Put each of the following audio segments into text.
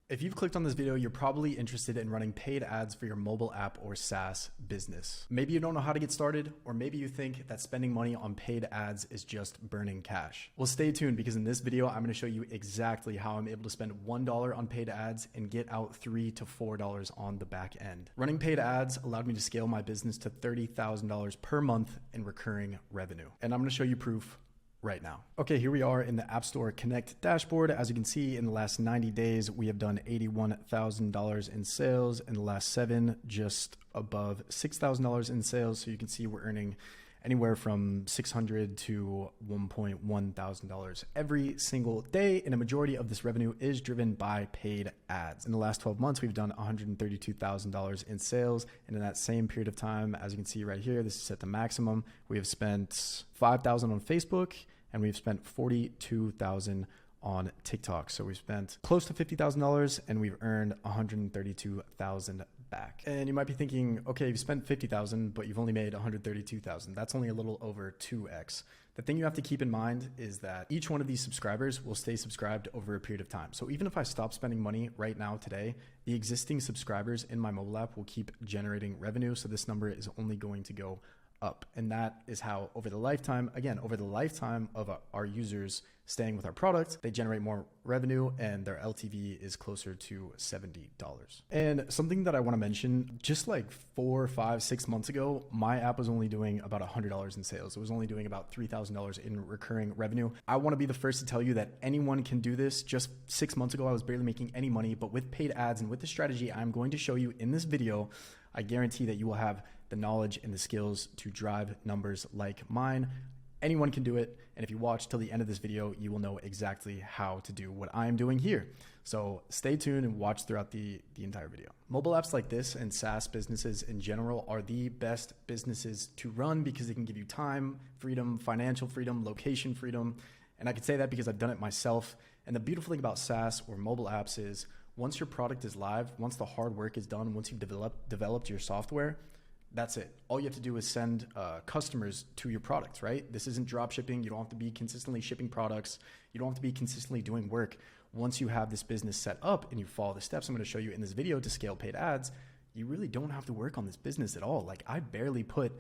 If you've clicked on this video, you're probably interested in running paid ads for your mobile app or SaaS business. Maybe you don't know how to get started, or maybe you think that spending money on paid ads is just burning cash. Well, stay tuned because in this video, I'm going to show you exactly how I'm able to spend $1 on paid ads and get out $3 to $4 on the back end. Running paid ads allowed me to scale my business to $30,000 per month in recurring revenue. And I'm going to show you proof right now. Okay, here we are in the App Store Connect dashboard. As you can see, in the last 90 days, we have done $81,000 in sales. In the last 7, just above $6,000 in sales. So you can see we're earning anywhere from $600 to $1.1 thousand every single day. And a majority of this revenue is driven by paid ads. In the last 12 months, we've done $132,000 in sales. And in that same period of time, as you can see right here, this is set to maximum. We have spent $5,000 on Facebook and we've spent $42,000 on TikTok. So we've spent close to $50,000 and we've earned $132,000 back. And you might be thinking, okay, you've spent $50,000, but you've only made $132,000. That's only a little over 2x. The thing you have to keep in mind is that each one of these subscribers will stay subscribed over a period of time. So even if I stop spending money right now today, the existing subscribers in my mobile app will keep generating revenue. So this number is only going to go up. And that is how over the lifetime of our users staying with our product, they generate more revenue and their LTV is closer to $70. And something that I want to mention, just like 4, 5, 6 months ago, my app was only doing about $100 in sales. It was only doing about $3,000 in recurring revenue. I want to be the first to tell you that anyone can do this. Just 6 months ago, I was barely making any money, but with paid ads and with the strategy I'm going to show you in this video, I guarantee that you will have the knowledge and the skills to drive numbers like mine. Anyone can do it. And if you watch till the end of this video, you will know exactly how to do what I'm doing here. So stay tuned and watch throughout the entire video. Mobile apps like this and SaaS businesses in general are the best businesses to run because they can give you time, freedom, financial freedom, location freedom. And I can say that because I've done it myself. And the beautiful thing about SaaS or mobile apps is once your product is live, once the hard work is done, once you've developed your software, that's it. All you have to do is send customers to your product, right? This isn't drop shipping. You don't have to be consistently shipping products. You don't have to be consistently doing work. Once you have this business set up and you follow the steps I'm going to show you in this video to scale paid ads, you really don't have to work on this business at all. Like I barely put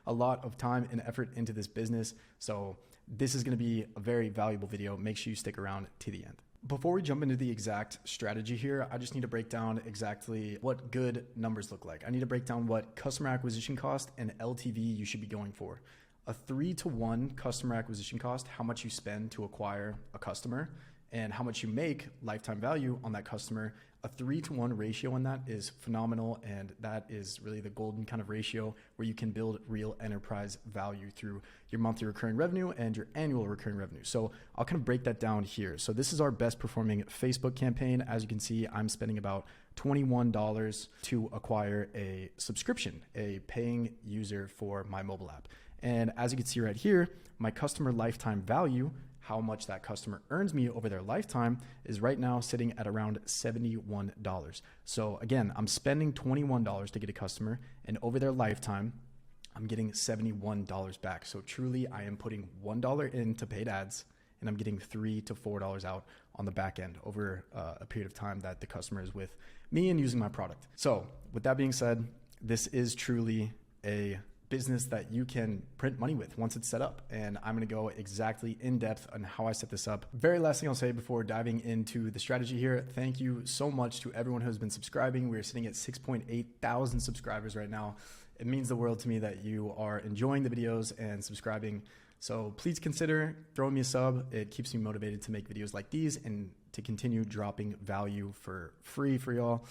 a lot of time and effort into this business. So this is going to be a very valuable video. Make sure you stick around to the end. Before we jump into the exact strategy here, I just need to break down exactly what good numbers look like. I need to break down what customer acquisition cost and LTV you should be going for. A 3-to-1 customer acquisition cost, how much you spend to acquire a customer, and how much you make lifetime value on that customer. A 3-to-1 ratio on that is phenomenal. And that is really the golden kind of ratio where you can build real enterprise value through your monthly recurring revenue and your annual recurring revenue. So I'll kind of break that down here. So this is our best performing Facebook campaign. As you can see, I'm spending about $21 to acquire a subscription, a paying user for my mobile app. And as you can see right here, my customer lifetime value, how much that customer earns me over their lifetime, is right now sitting at around $71. So again, I'm spending $21 to get a customer, and over their lifetime, I'm getting $71 back. So truly, I am putting $1 into paid ads, and I'm getting $3 to $4 out on the back end over a period of time that the customer is with me and using my product. So with that being said, this is truly a business that you can print money with once it's set up. And I'm going to go exactly in depth on how I set this up. Very last thing I'll say before diving into the strategy here, thank you so much to everyone who's been subscribing. We're sitting at 6.8 thousand subscribers right now. It means the world to me that you are enjoying the videos and subscribing. So please consider throwing me a sub. It keeps me motivated to make videos like these and to continue dropping value for free for y'all.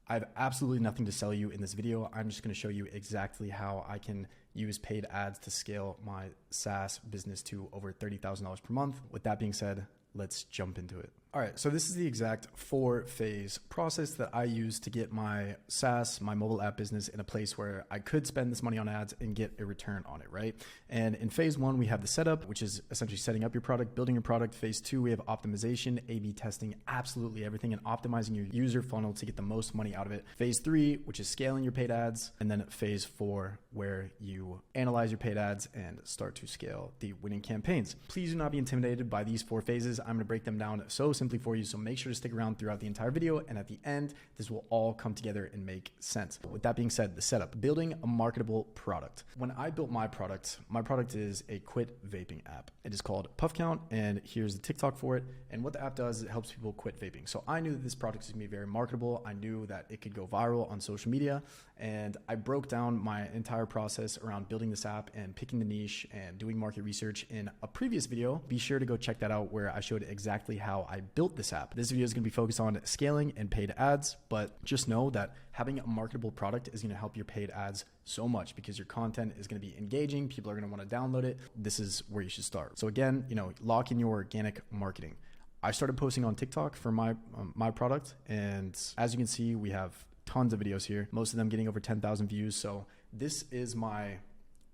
I have absolutely nothing to sell you in this video. I'm just going to show you exactly how I can use paid ads to scale my SaaS business to over $30,000 per month. With that being said, let's jump into it. All right, so this is the exact 4-phase process that I use to get my SaaS, my mobile app business in a place where I could spend this money on ads and get a return on it, right? And in phase 1, we have the setup, which is essentially setting up your product, building your product. Phase 2, we have optimization, A/B testing, absolutely everything, and optimizing your user funnel to get the most money out of it. Phase 3, which is scaling your paid ads. And then phase 4, where you analyze your paid ads and start to scale the winning campaigns. Please do not be intimidated by these 4 phases. I'm going to break them down so simply for you. So make sure to stick around throughout the entire video. And at the end, this will all come together and make sense. With that being said, the setup, building a marketable product. When I built my product is a quit vaping app. It is called Puff Count, and here's the TikTok for it. And what the app does is it helps people quit vaping. So I knew that this product was gonna be very marketable. I knew that it could go viral on social media. And I broke down my entire process around building this app and picking the niche and doing market research in a previous video. Be sure to go check that out where I showed exactly how I built this app. This video is gonna be focused on scaling and paid ads, but just know that having a marketable product is gonna help your paid ads so much because your content is gonna be engaging. People are gonna wanna download it. This is where you should start. So again, lock in your organic marketing. I started posting on TikTok for my product, and as you can see, we have tons of videos here, most of them getting over 10,000 views. So this is my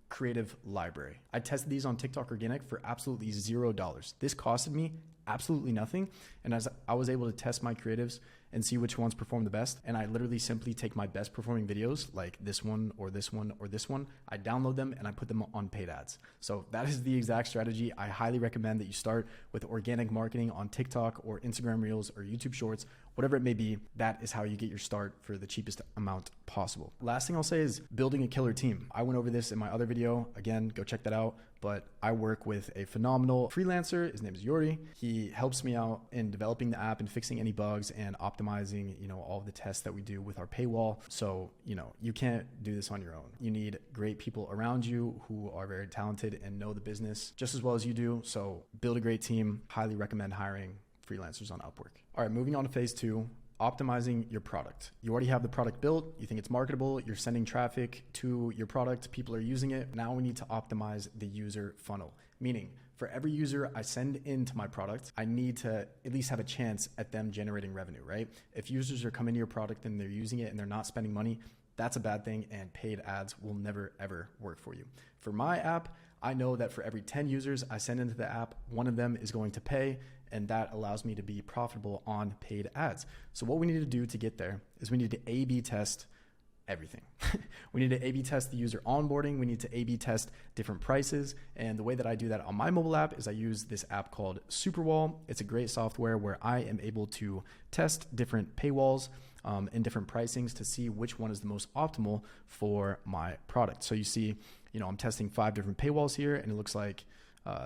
creative library. I tested these on TikTok organic for absolutely $0. This costed me absolutely nothing. And as I was able to test my creatives and see which ones perform the best, and I literally simply take my best performing videos like this one or this one or this one, I download them and I put them on paid ads. So that is the exact strategy. I highly recommend that you start with organic marketing on TikTok or Instagram Reels or YouTube Shorts, whatever it may be. That is how you get your start for the cheapest amount possible. Last thing I'll say is building a killer team. I went over this in my other video. Again, go check that out. But I work with a phenomenal freelancer. His name is Yuri. He helps me out in developing the app and fixing any bugs and optimizing, all of the tests that we do with our paywall. So, you can't do this on your own. You need great people around you who are very talented and know the business just as well as you do. So build a great team. Highly recommend hiring freelancers on Upwork. All right, moving on to phase 2. Optimizing your product. You already have the product built. You think it's marketable. You're sending traffic to your product. People are using it. Now we need to optimize the user funnel. Meaning for every user I send into my product, I need to at least have a chance at them generating revenue, right? If users are coming to your product and they're using it and they're not spending money, that's a bad thing, and paid ads will never ever work for you. For my app, I know that for every 10 users I send into the app, one of them is going to pay, and that allows me to be profitable on paid ads. So what we need to do to get there is we need to A/B test everything. We need to A/B test the user onboarding. We need to A/B test different prices. And the way that I do that on my mobile app is I use this app called Superwall. It's a great software where I am able to test different paywalls and different pricings to see which one is the most optimal for my product. So you see, I'm testing 5 different paywalls here, and it looks like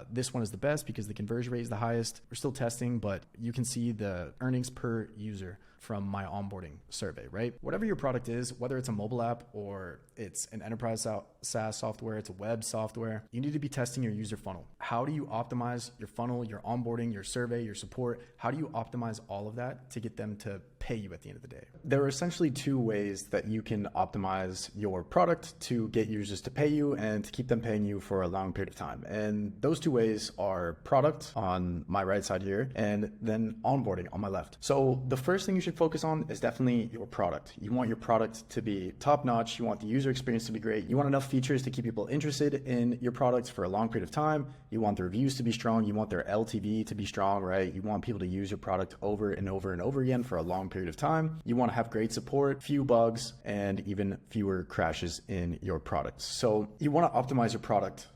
this one is the best because the conversion rate is the highest. We're still testing, but you can see the earnings per user from my onboarding survey, right? Whatever your product is, whether it's a mobile app or it's an enterprise SaaS software, it's a web software, you need to be testing your user funnel. How do you optimize your funnel, your onboarding, your survey, your support? How do you optimize all of that to get them to pay you at the end of the day? There are essentially 2 ways that you can optimize your product to get users to pay you and to keep them paying you for a long period of time. And those 2 ways are product on my right side here and then onboarding on my left. So the first thing you should focus on is definitely your product. You want your product to be top notch. You want the user experience to be great. You want enough features to keep people interested in your products for a long period of time. You want the reviews to be strong. You want their LTV to be strong, right? You want people to use your product over and over and over again for a long period of time. You want to have great support, few bugs, and even fewer crashes in your products. So you want to optimize your product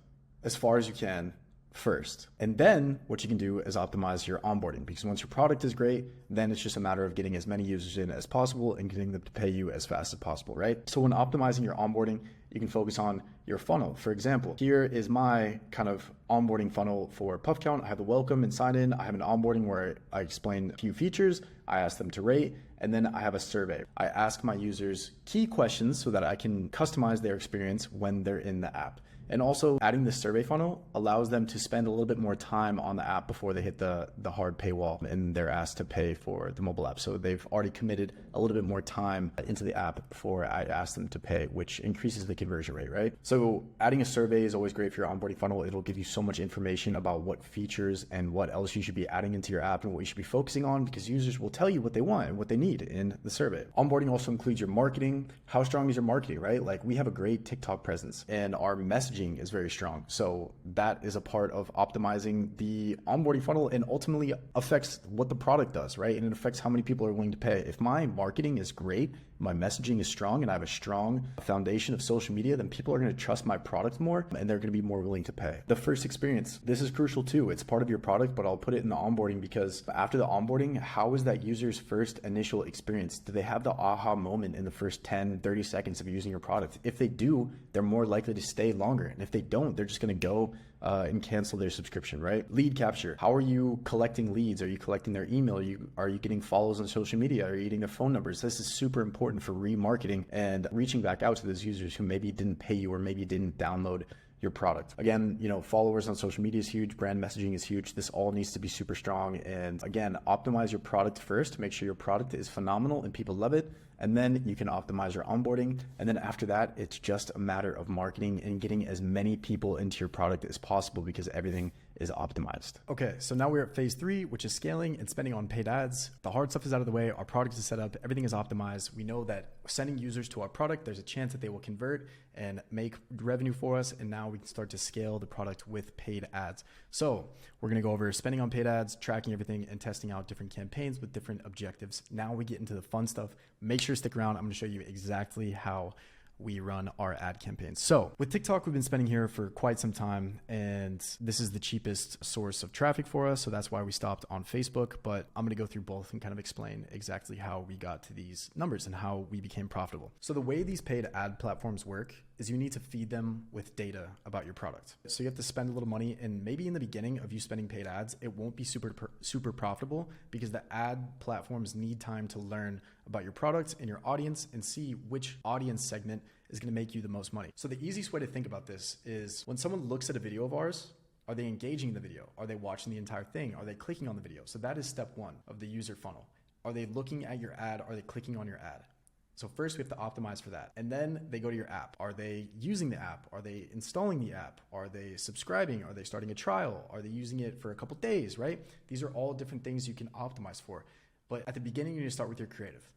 as far as you can first. And then what you can do is optimize your onboarding, because once your product is great, then it's just a matter of getting as many users in as possible and getting them to pay you as fast as possible, right? So when optimizing your onboarding, you can focus on your funnel. For example, here is my kind of onboarding funnel for Puff Count. I have the welcome and sign in. I have an onboarding where I explain a few features. I ask them to rate, and then I have a survey. I ask my users key questions so that I can customize their experience when they're in the app. And also adding the survey funnel allows them to spend a little bit more time on the app before they hit the hard paywall and they're asked to pay for the mobile app. So they've already committed a little bit more time into the app before I ask them to pay, which increases the conversion rate, right? So adding a survey is always great for your onboarding funnel. It'll give you so much information about what features and what else you should be adding into your app and what you should be focusing on, because users will tell you what they want and what they need in the survey. Onboarding also includes your marketing. How strong is your marketing, right? Like we have a great TikTok presence and our messaging messaging is very strong. So that is a part of optimizing the onboarding funnel and ultimately affects what the product does, right? And it affects how many people are willing to pay. If my marketing is great, my messaging is strong, and I have a strong foundation of social media, then people are going to trust my product more and they're going to be more willing to pay. The first experience, this is crucial too. It's part of your product, but I'll put it in the onboarding because after the onboarding, how is that user's first initial experience? Do they have the aha moment in the first 10, 30 seconds of using your product? If they do, they're more likely to stay longer. And if they don't, they're just going to go and cancel their subscription, right? Lead capture. How are you collecting leads? Are you collecting their email? Are you getting follows on social media? Are you getting their phone numbers? This is super important for remarketing and reaching back out to those users who maybe didn't pay you or maybe didn't download your product. Again, followers on social media is huge. Brand messaging is huge. This all needs to be super strong. And again, optimize your product first. Make sure your product is phenomenal and people love it. And then you can optimize your onboarding. And then after that, it's just a matter of marketing and getting as many people into your product as possible because everything is optimized. Okay, so now we're at phase 3, which is scaling and spending on paid ads. The hard stuff is out of the way. Our product is set up. Everything is optimized. We know that sending users to our product, there's a chance that they will convert and make revenue for us. And now we can start to scale the product with paid ads. So we're going to go over spending on paid ads, tracking everything, and testing out different campaigns with different objectives. Now we get into the fun stuff. Make sure to stick around. I'm going to show you exactly how we run our ad campaigns. So with TikTok, we've been spending here for quite some time, and this is the cheapest source of traffic for us. So that's why we stopped on Facebook, but I'm going to go through both and kind of explain exactly how we got to these numbers and how we became profitable. So the way these paid ad platforms work is you need to feed them with data about your product. So you have to spend a little money, and maybe in the beginning of you spending paid ads, it won't be super profitable because the ad platforms need time to learn about your product and your audience and see which audience segment is going to make you the most money. So the easiest way to think about this is when someone looks at a video of ours, are they engaging the video? Are they watching the entire thing? Are they clicking on the video? So that is step 1 of the user funnel. Are they looking at your ad? Are they clicking on your ad? So first we have to optimize for that. And then they go to your app. Are they using the app? Are they installing the app? Are they subscribing? Are they starting a trial? Are they using it for a couple days, right? These are all different things you can optimize for. But at the beginning, you need to start with your creative.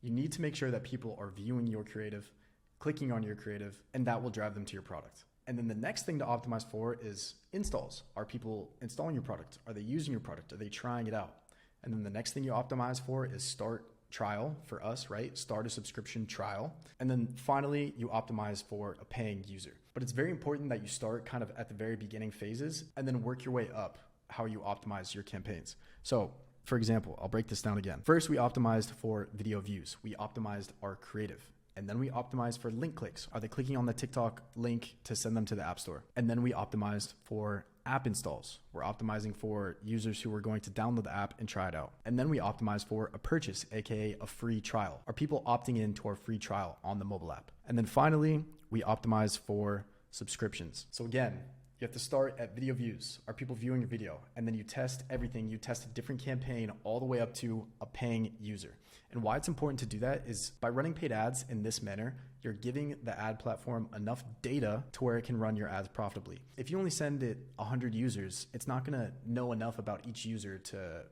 You need to make sure that people are viewing your creative, clicking on your creative, and that will drive them to your product. And then the next thing to optimize for is installs. Are people installing your product? Are they using your product? Are they trying it out? And then the next thing you optimize for is start trial for us, right? Start a subscription trial. And then finally, you optimize for a paying user. But it's very important that you start kind of at the very beginning phases and then work your way up how you optimize your campaigns. So for example, I'll break this down again. First, we optimized for video views. We optimized our creative. And then we optimized for link clicks. Are they clicking on the TikTok link to send them to the App Store? And then we optimized for app installs. We're optimizing for users who are going to download the app and try it out. And then we optimize for a purchase, aka a free trial. Are people opting into our free trial on the mobile app? And then finally, we optimize for subscriptions. So again, you have to start at video views. Are people viewing your video? And then you test everything. You test a different campaign all the way up to a paying user. And why it's important to do that is by running paid ads in this manner, you're giving the ad platform enough data to where it can run your ads profitably. If you only send it 100 users, it's not going to know enough about each user to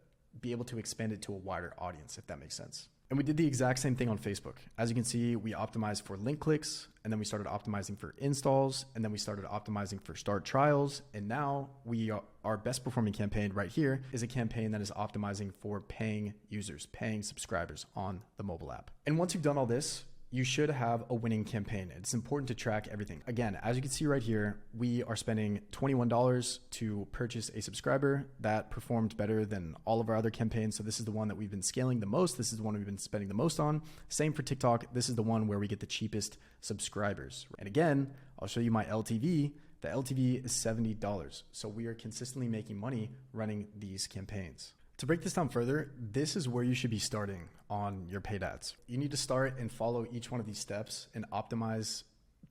be able to expand it to a wider audience, if that makes sense. And we did the exact same thing on Facebook. As you can see, we optimized for link clicks, and then we started optimizing for installs, and then we started optimizing for start trials. And now our best performing campaign right here is a campaign that is optimizing for paying users, paying subscribers on the mobile app. And once you've done all this, you should have a winning campaign. It's important to track everything. Again, as you can see right here, we are spending $21 to purchase a subscriber. That performed better than all of our other campaigns. So this is the one that we've been scaling the most. This is the one we've been spending the most on. Same for TikTok. This is the one where we get the cheapest subscribers. And again, I'll show you my LTV. The LTV is $70. So we are consistently making money running these campaigns. To break this down further, this is where you should be starting on your paid ads. You need to start and follow each one of these steps and optimize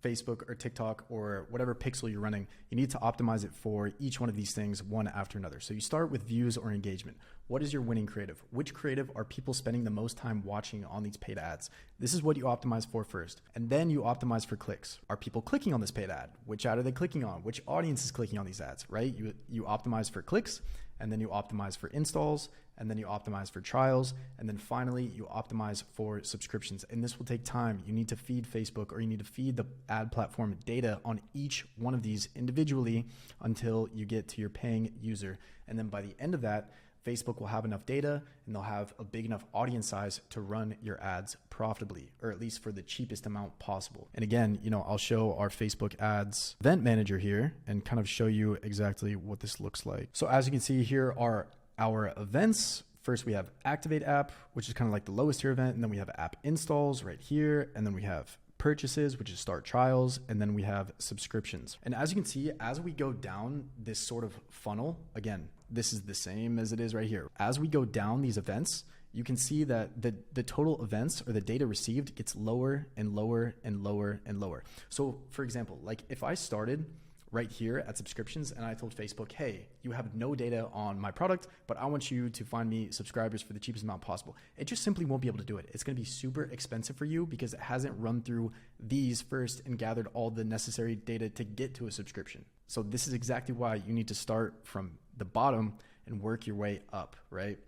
Facebook or TikTok or whatever pixel you're running. You need to optimize it for each one of these things one after another. So you start with views or engagement. What is your winning creative? Which creative are people spending the most time watching on these paid ads? This is what you optimize for first. And then you optimize for clicks. Are people clicking on this paid ad? Which ad are they clicking on? Which audience is clicking on these ads, right? You optimize for clicks. and then you optimize for installs, and then you optimize for trials, and then finally you optimize for subscriptions. And this will take time. You need to feed Facebook, or you need to feed the ad platform data on each one of these individually until you get to your paying user. And then by the end of that, Facebook will have enough data and they'll have a big enough audience size to run your ads profitably, or at least for the cheapest amount possible. And again, I'll show our Facebook ads event manager here and kind of show you exactly what this looks like. So as you can see, here are our events. First, we have Activate App, which is kind of like the lowest tier event. And then we have app installs right here. And then we have purchases, which is start trials. And then we have subscriptions. And as you can see, as we go down this sort of funnel, again, this is the same as it is right here. As we go down these events, you can see that the total events, or the data received, gets lower and lower and lower and lower. So for example, like if I started right here at subscriptions and I told Facebook, hey, you have no data on my product, but I want you to find me subscribers for the cheapest amount possible, it just simply won't be able to do it. It's going to be super expensive for you because it hasn't run through these first and gathered all the necessary data to get to a subscription. So this is exactly why you need to start from the bottom and work your way up, right?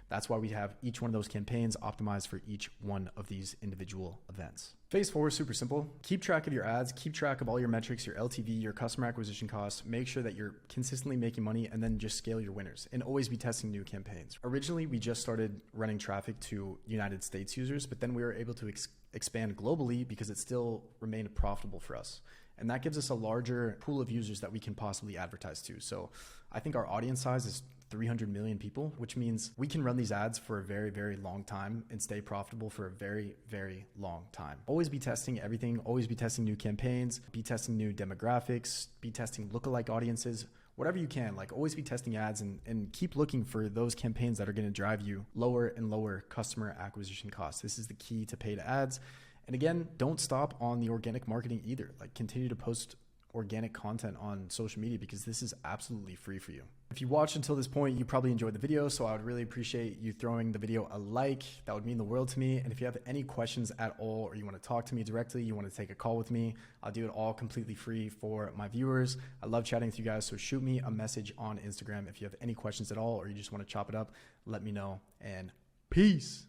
That's why we have each one of those campaigns optimized for each one of these individual events. Phase 4 is super simple. Keep track of your ads, keep track of all your metrics, your LTV, your customer acquisition costs, make sure that you're consistently making money, and then just scale your winners and always be testing new campaigns. Originally, we just started running traffic to United States users, but then we were able to expand globally because it still remained profitable for us. And that gives us a larger pool of users that we can possibly advertise to. So I think our audience size is 300 million people, which means we can run these ads for a very, very long time and stay profitable for a very, very long time. Always be testing everything, always be testing new campaigns, be testing new demographics, be testing lookalike audiences, whatever you can. Like always be testing ads and keep looking for those campaigns that are going to drive you lower and lower customer acquisition costs. This is the key to paid ads. And again, don't stop on the organic marketing either. Like continue to post organic content on social media because this is absolutely free for you. If you watched until this point, you probably enjoyed the video, so I would really appreciate you throwing the video a like. That would mean the world to me. And if you have any questions at all, or you want to talk to me directly, you want to take a call with me, I'll do it all completely free for my viewers. I love chatting with you guys, so shoot me a message on Instagram if you have any questions at all, or you just want to chop it up, let me know, and peace.